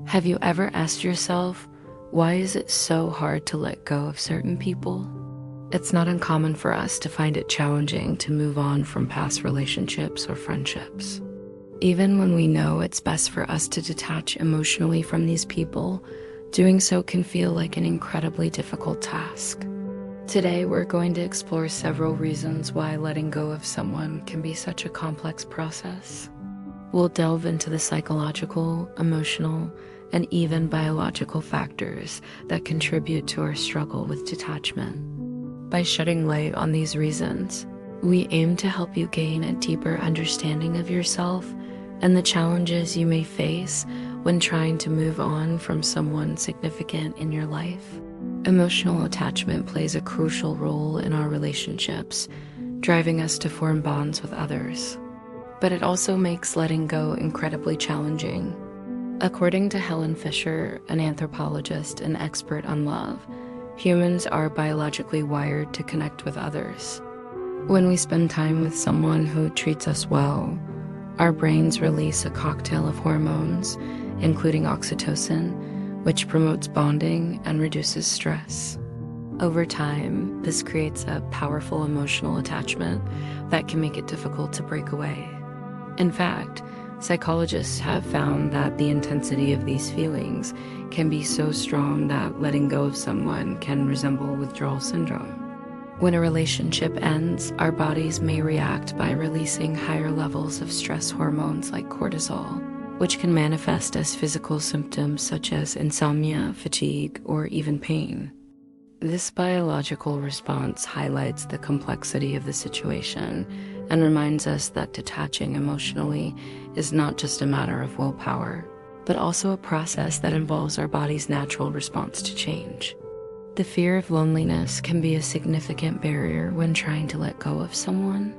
Have you ever asked yourself, why is it so hard to let go of certain people? It's not uncommon for us to find it challenging to move on from past relationships or friendships. Even when we know it's best for us to detach emotionally from these people, doing so can feel like an incredibly difficult task. Today, we're going to explore several reasons why letting go of someone can be such a complex process. We'll delve into the psychological, emotional, and even biological factors that contribute to our struggle with detachment. By shedding light on these reasons, we aim to help you gain a deeper understanding of yourself and the challenges you may face when trying to move on from someone significant in your life. Emotional attachment plays a crucial role in our relationships, driving us to form bonds with others. But it also makes letting go incredibly challenging. According to Helen Fisher, an anthropologist and expert on love, humans are biologically wired to connect with others. When we spend time with someone who treats us well, our brains release a cocktail of hormones, including oxytocin, which promotes bonding and reduces stress. Over time, this creates a powerful emotional attachment that can make it difficult to break away. In fact, psychologists have found that the intensity of these feelings can be so strong that letting go of someone can resemble withdrawal syndrome. When a relationship ends, our bodies may react by releasing higher levels of stress hormones like cortisol, which can manifest as physical symptoms such as insomnia, fatigue, or even pain. This biological response highlights the complexity of the situation and reminds us that detaching emotionally is not just a matter of willpower, but also a process that involves our body's natural response to change. The fear of loneliness can be a significant barrier when trying to let go of someone.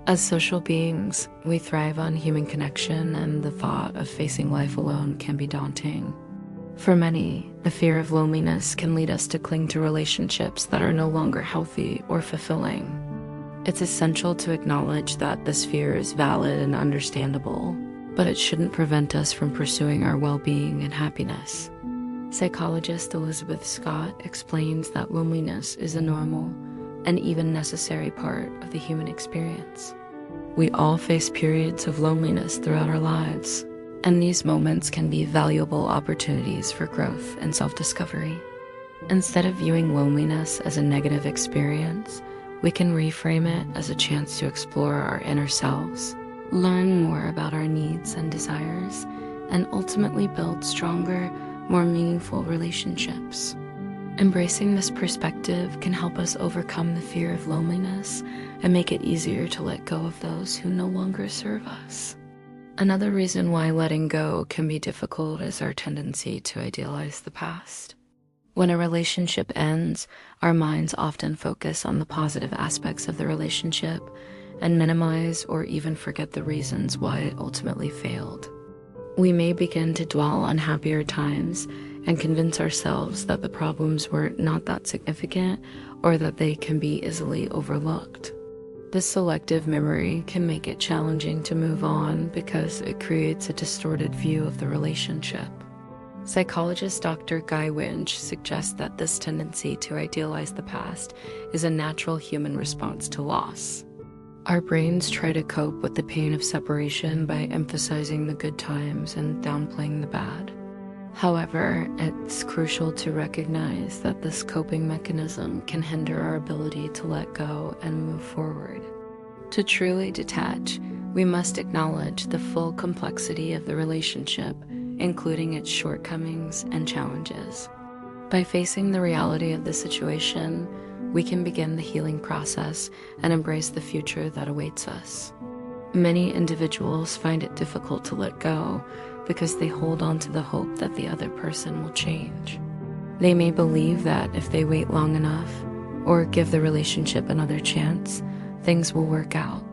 As social beings, we thrive on human connection, and the thought of facing life alone can be daunting. For many, the fear of loneliness can lead us to cling to relationships that are no longer healthy or fulfilling. It's essential to acknowledge that this fear is valid and understandable, but it shouldn't prevent us from pursuing our well-being and happiness. Psychologist Elizabeth Scott explains that loneliness is a normal and even necessary part of the human experience. We all face periods of loneliness throughout our lives, and these moments can be valuable opportunities for growth and self-discovery. Instead of viewing loneliness as a negative experience, we can reframe it as a chance to explore our inner selves, learn more about our needs and desires, and ultimately build stronger, more meaningful relationships. Embracing this perspective can help us overcome the fear of loneliness and make it easier to let go of those who no longer serve us. Another reason why letting go can be difficult is our tendency to idealize the past. When a relationship ends, our minds often focus on the positive aspects of the relationship and minimize or even forget the reasons why it ultimately failed. We may begin to dwell on happier times and convince ourselves that the problems were not that significant or that they can be easily overlooked. This selective memory can make it challenging to move on because it creates a distorted view of the relationship. Psychologist Dr. Guy Winch suggests that this tendency to idealize the past is a natural human response to loss. Our brains try to cope with the pain of separation by emphasizing the good times and downplaying the bad. However, it's crucial to recognize that this coping mechanism can hinder our ability to let go and move forward. To truly detach, we must acknowledge the full complexity of the relationship, including its shortcomings and challenges. By facing the reality of the situation, we can begin the healing process and embrace the future that awaits us. Many individuals find it difficult to let go because they hold on to the hope that the other person will change. They may believe that if they wait long enough or give the relationship another chance, things will work out.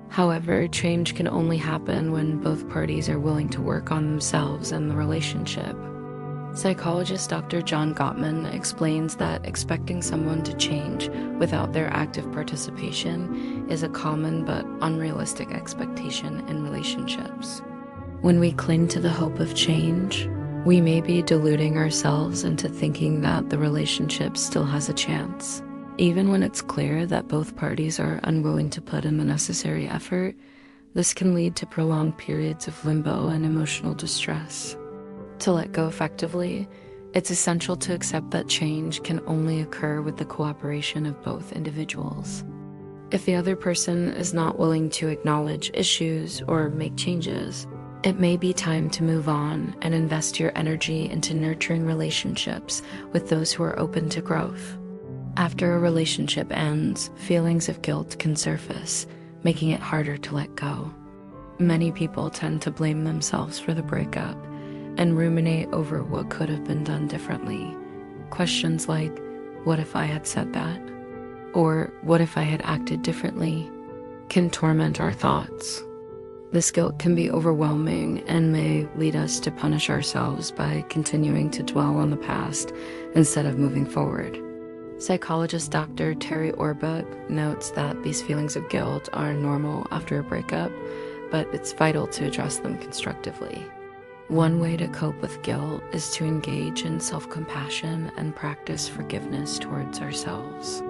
However, change can only happen when both parties are willing to work on themselves and the relationship. Psychologist Dr. John Gottman explains that expecting someone to change without their active participation is a common but unrealistic expectation in relationships. When we cling to the hope of change, We may be deluding ourselves into thinking that the relationship still has a chance. Even when it's clear that both parties are unwilling to put in the necessary effort, this can lead to prolonged periods of limbo and emotional distress. To let go effectively, it's essential to accept that change can only occur with the cooperation of both individuals. If the other person is not willing to acknowledge issues or make changes, it may be time to move on and invest your energy into nurturing relationships with those who are open to growth. After a relationship ends, feelings of guilt can surface, making it harder to let go. Many people tend to blame themselves for the breakup and ruminate over what could have been done differently. Questions like, what if I had said that? Or what if I had acted differently? Can torment our thoughts. This guilt can be overwhelming and may lead us to punish ourselves by continuing to dwell on the past instead of moving forward. Psychologist Dr. Terry Orbuck notes that these feelings of guilt are normal after a breakup, but it's vital to address them constructively. One way to cope with guilt is to engage in self-compassion and practice forgiveness towards ourselves.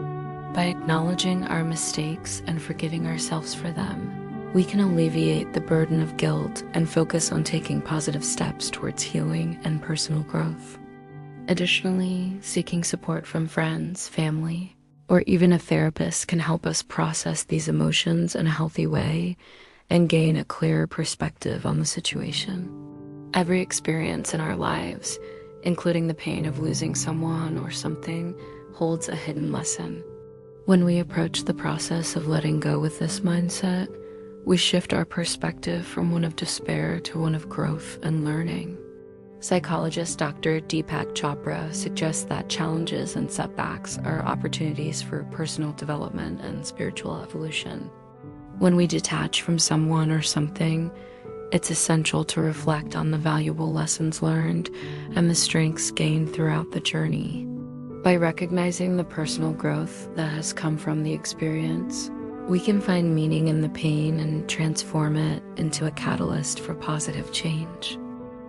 By acknowledging our mistakes and forgiving ourselves for them, we can alleviate the burden of guilt and focus on taking positive steps towards healing and personal growth. Additionally, seeking support from friends, family, or even a therapist can help us process these emotions in a healthy way and gain a clearer perspective on the situation. Every experience in our lives, including the pain of losing someone or something, holds a hidden lesson. When we approach the process of letting go with this mindset, we shift our perspective from one of despair to one of growth and learning. Psychologist Dr. Deepak Chopra suggests that challenges and setbacks are opportunities for personal development and spiritual evolution. When we detach from someone or something, it's essential to reflect on the valuable lessons learned and the strengths gained throughout the journey. By recognizing the personal growth that has come from the experience, we can find meaning in the pain and transform it into a catalyst for positive change.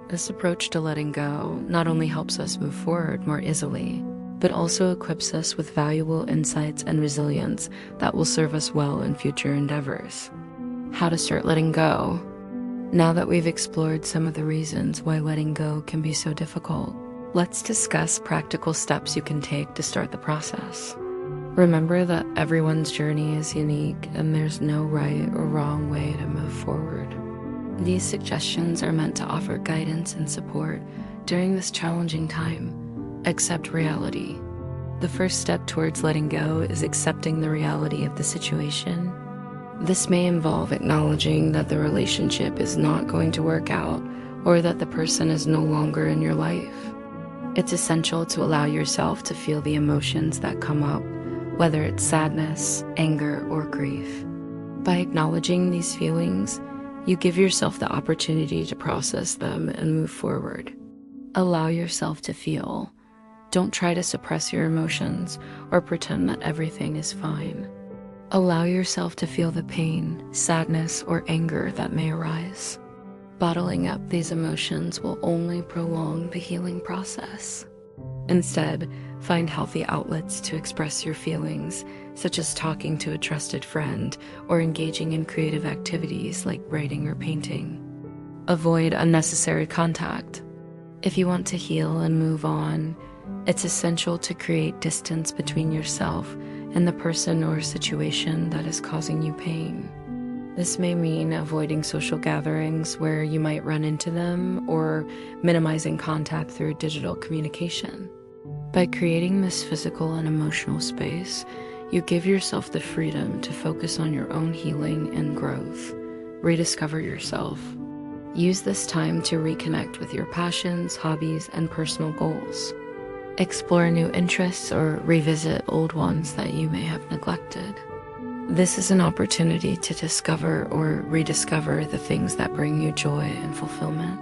This approach to letting go not only helps us move forward more easily, but also equips us with valuable insights and resilience that will serve us well in future endeavors. How to start letting go. Now that we've explored some of the reasons why letting go can be so difficult, let's discuss practical steps you can take to start the process. Remember that everyone's journey is unique and there's no right or wrong way to move forward. These suggestions are meant to offer guidance and support during this challenging time. Accept reality. The first step towards letting go is accepting the reality of the situation. This may involve acknowledging that the relationship is not going to work out or that the person is no longer in your life. It's essential to allow yourself to feel the emotions that come up, whether it's sadness, anger, or grief. By acknowledging these feelings, you give yourself the opportunity to process them and move forward. Allow yourself to feel. Don't try to suppress your emotions or pretend that everything is fine. Allow yourself to feel the pain, sadness, or anger that may arise. Bottling up these emotions will only prolong the healing process. Instead, find healthy outlets to express your feelings, such as talking to a trusted friend or engaging in creative activities like writing or painting. Avoid unnecessary contact. If you want to heal and move on, it's essential to create distance between yourself and the person or situation that is causing you pain. This may mean avoiding social gatherings where you might run into them or minimizing contact through digital communication. By creating this physical and emotional space, you give yourself the freedom to focus on your own healing and growth. Rediscover yourself. Use this time to reconnect with your passions, hobbies, and personal goals. Explore new interests or revisit old ones that you may have neglected. This is an opportunity to discover or rediscover the things that bring you joy and fulfillment.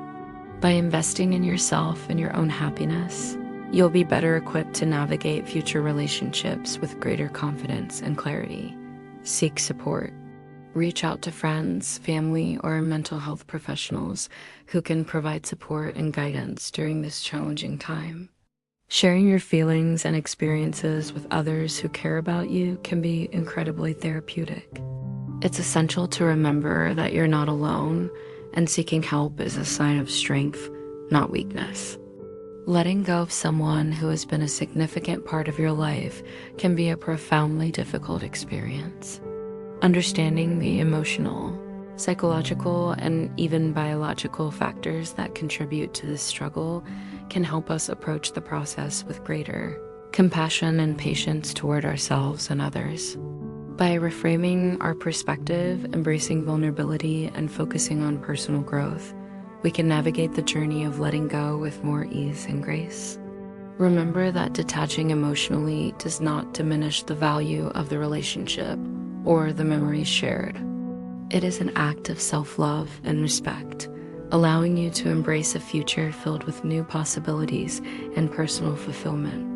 By investing in yourself and your own happiness, you'll be better equipped to navigate future relationships with greater confidence and clarity. Seek support. Reach out to friends, family, or mental health professionals who can provide support and guidance during this challenging time. Sharing your feelings and experiences with others who care about you can be incredibly therapeutic. It's essential to remember that you're not alone, and seeking help is a sign of strength, not weakness. Letting go of someone who has been a significant part of your life can be a profoundly difficult experience. Understanding the emotional, psychological, and even biological factors that contribute to this struggle can help us approach the process with greater compassion and patience toward ourselves and others. By reframing our perspective, embracing vulnerability, and focusing on personal growth, we can navigate the journey of letting go with more ease and grace. Remember that detaching emotionally does not diminish the value of the relationship or the memories shared. It is an act of self-love and respect, allowing you to embrace a future filled with new possibilities and personal fulfillment.